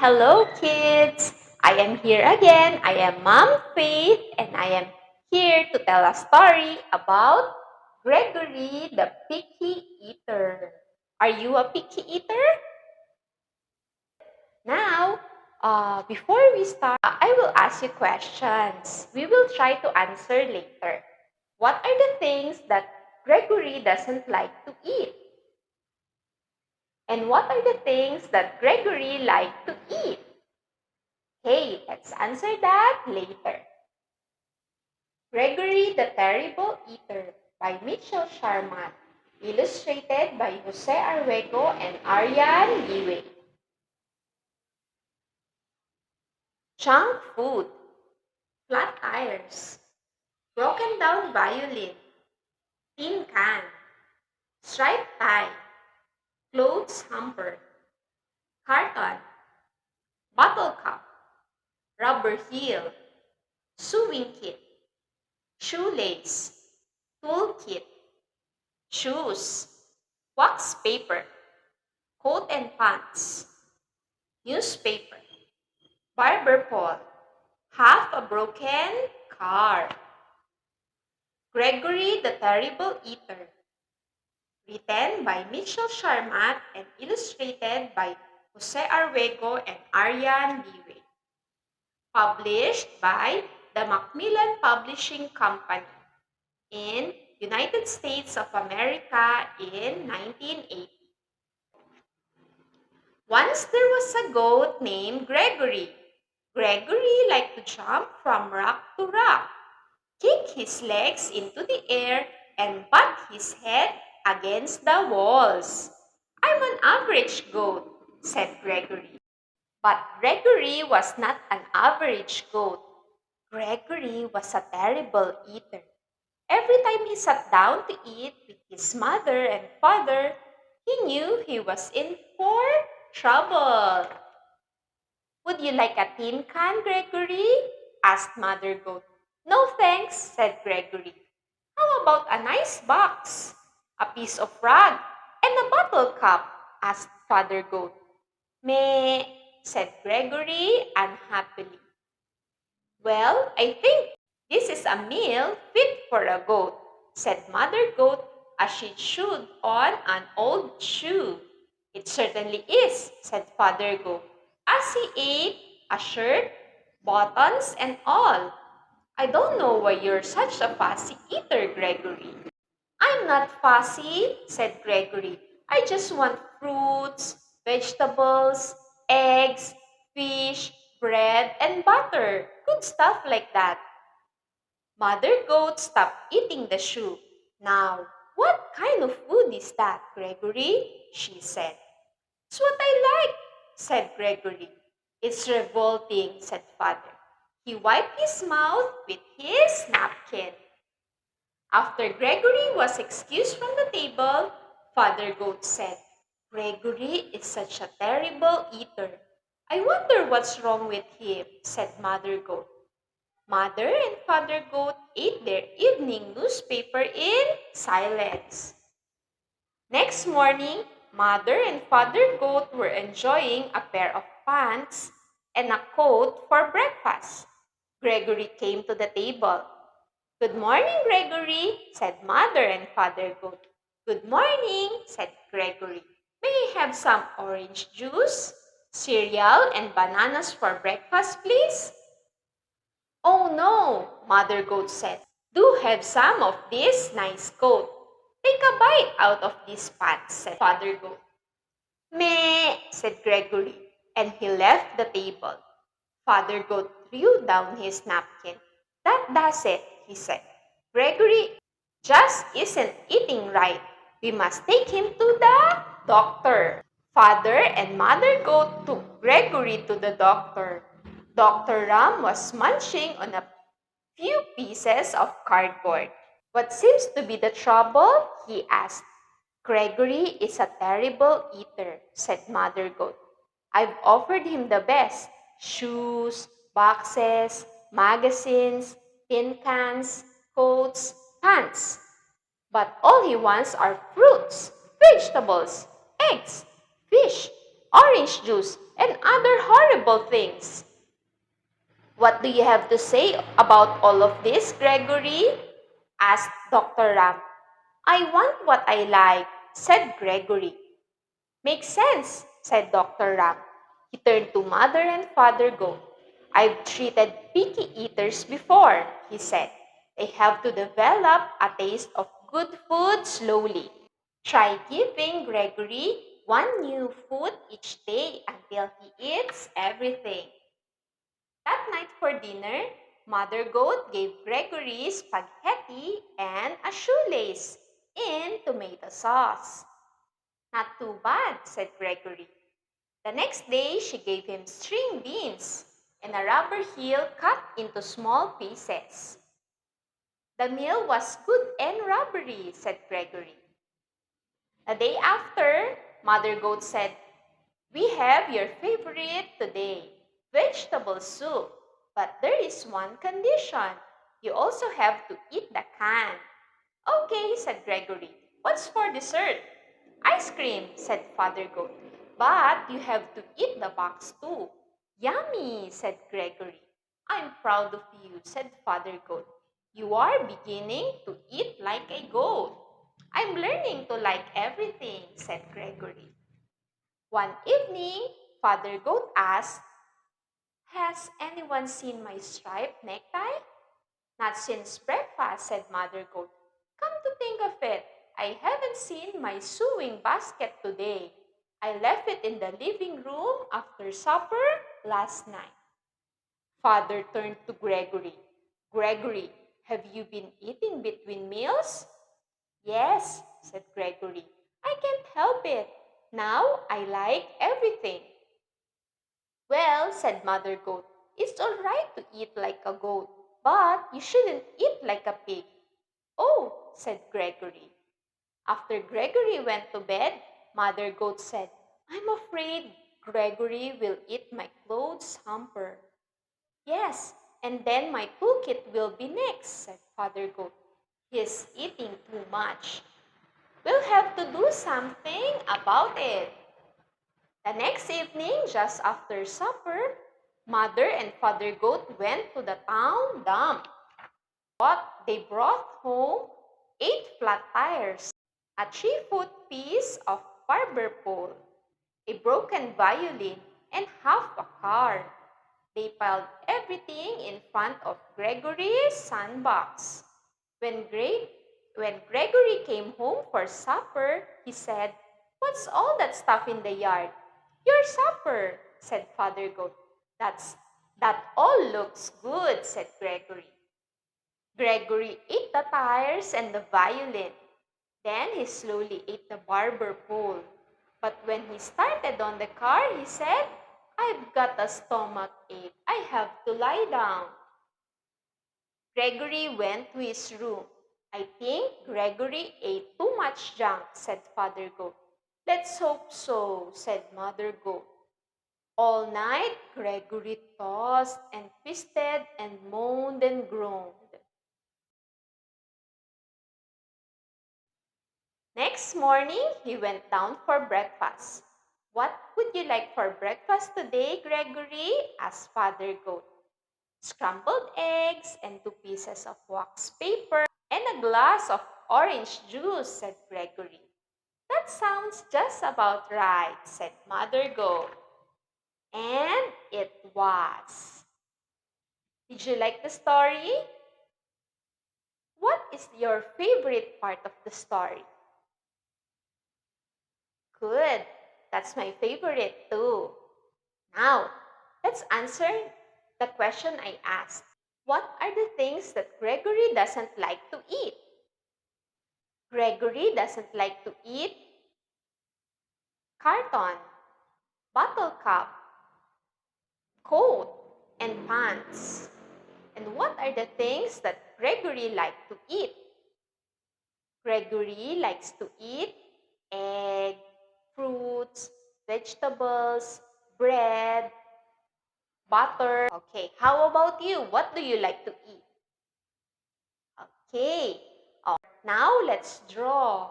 Hello, kids! I am here again. I am Mom Faith, and I am here to tell a story about Gregory the picky eater. Are you a picky eater? Now, before we start, I will ask you questions. We will try to answer later. What are the things that Gregory doesn't like to eat? And what are the things that Gregory likes to eat? Hey, let's answer that later. Gregory the Terrible Eater by Mitchell Sharmat. Illustrated by Jose Arwego and Aryan Liwe. Junk food, flat tires, broken down violin, tin can, striped tie, clothes hamper, carton, bottle cup, rubber heel, sewing kit, shoelace, toolkit, shoes, wax paper, coat and pants, newspaper, barber pole, half a broken car. Gregory the Terrible Eater. Written by Mitchell Sharmat and illustrated by Jose Arwego and Aryan Liwe. Published by the Macmillan Publishing Company in United States of America in 1980. Once there was a goat named Gregory. Gregory liked to jump from rock to rock, kick his legs into the air, and butt his head against the walls. I'm an average goat, said Gregory. But Gregory was not an average goat. Gregory was a terrible eater. Every time he sat down to eat with his mother and father, he knew he was in for trouble. Would you like a tin can, Gregory? Asked Mother Goat. No thanks, said Gregory. How about a nice box, a piece of rag, and a bottle cap? Asked Father Goat. Meh, said Gregory unhappily. Well, I think this is a meal fit for a goat, said Mother Goat as she chewed on an old shoe. It certainly is, said Father Goat, as he ate a shirt, buttons, and all. I don't know why you're such a fussy eater, Gregory. I'm not fussy, said Gregory. I just want fruits, vegetables, eggs, fish, bread, and butter. Good stuff like that. Mother Goat stopped eating the shoe. Now, what kind of food is that, Gregory? She said. It's what I like, said Gregory. It's revolting, said Father. He wiped his mouth with his napkin. After Gregory was excused from the table, Father Goat said, Gregory is such a terrible eater. I wonder what's wrong with him, said Mother Goat. Mother and Father Goat ate their evening newspaper in silence. Next morning, Mother and Father Goat were enjoying a pair of pants and a coat for breakfast. Gregory came to the table. Good morning, Gregory, said Mother and Father Goat. Good morning, said Gregory. May I have some orange juice, cereal, and bananas for breakfast, please? Oh no, Mother Goat said. Do have some of this nice coat. Take a bite out of these pants, said Father Goat. Meh, said Gregory, and he left the table. Father Goat threw down his napkin. That does it, he said. Gregory just isn't eating right. We must take him to the doctor. Father and Mother Goat took Gregory to the doctor. Dr. Ram was munching on a few pieces of cardboard. What seems to be the trouble? He asked. Gregory is a terrible eater, said Mother Goat. I've offered him the best, shoes, boxes, magazines, tin cans, coats, pants. But all he wants are fruits, vegetables, eggs, fish, orange juice, and other horrible things. What do you have to say about all of this, Gregory? Asked Dr. Ram. I want what I like, said Gregory. Makes sense, said Dr. Ram. He turned to Mother and Father Goat. I've treated picky eaters before, he said. They have to develop a taste of good food slowly. Try giving Gregory one new food each day until he eats everything. That night for dinner, Mother Goat gave Gregory spaghetti and a shoelace in tomato sauce. Not too bad, said Gregory. The next day, she gave him string beans and a rubber heel cut into small pieces. The meal was good and rubbery, said Gregory. The day after, Mother Goat said, we have your favorite today, vegetable soup. But there is one condition. You also have to eat the can. Okay, said Gregory. What's for dessert? Ice cream, said Father Goat. But you have to eat the box too. Yummy, said Gregory. I'm proud of you, said Father Goat. You are beginning to eat like a goat. I'm learning to like everything, said Gregory. One evening, Father Goat asked, has anyone seen my striped necktie? Not since breakfast, said Mother Goat. Come to think of it, I haven't seen my sewing basket today. I left it in the living room after supper last night. Father turned to Gregory. Gregory, have you been eating between meals? Yes, said Gregory. I can't help it. Now I like everything. Well, said Mother Goat, it's all right to eat like a goat, but you shouldn't eat like a pig. Oh, said Gregory. After Gregory went to bed, Mother Goat said, I'm afraid Gregory will eat my clothes hamper. Yes, and then my toolkit will be next, said Father Goat. He's eating too much. We'll have to do something about it. The next evening, just after supper, Mother and Father Goat went to the town dump. They brought home 8 flat tires, a 3-foot piece of barber pole, a broken violin, and half a car. They piled everything in front of Gregory's sandbox. When, Gre- when Gregory came home for supper, he said, what's all that stuff in the yard? Your supper, said Father Goat. That all looks good, said Gregory. Gregory ate the tires and the violin. Then he slowly ate the barber pole. But when he started on the car, he said, I've got a stomach ache. I have to lie down. Gregory went to his room. I think Gregory ate too much junk, said Father Goat. Let's hope so, said Mother Goat. All night, Gregory tossed and twisted and moaned and groaned. Next morning, he went down for breakfast. What would you like for breakfast today, Gregory? Asked Father Goat. Scrambled eggs and 2 pieces of wax paper and a glass of orange juice, said Gregory. That sounds just about right, said Mother Goat. And it was. Did you like the story? What is your favorite part of the story? Good. That's my favorite too. Now, let's answer the question I asked. What are the things that Gregory doesn't like to eat? Gregory doesn't like to eat carton, bottle cap, coat, and pants. And what are the things that Gregory likes to eat? Gregory likes to eat egg, fruits, vegetables, bread, butter. Okay, how about you? What do you like to eat? Okay, now let's draw.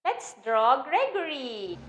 Let's draw Gregory.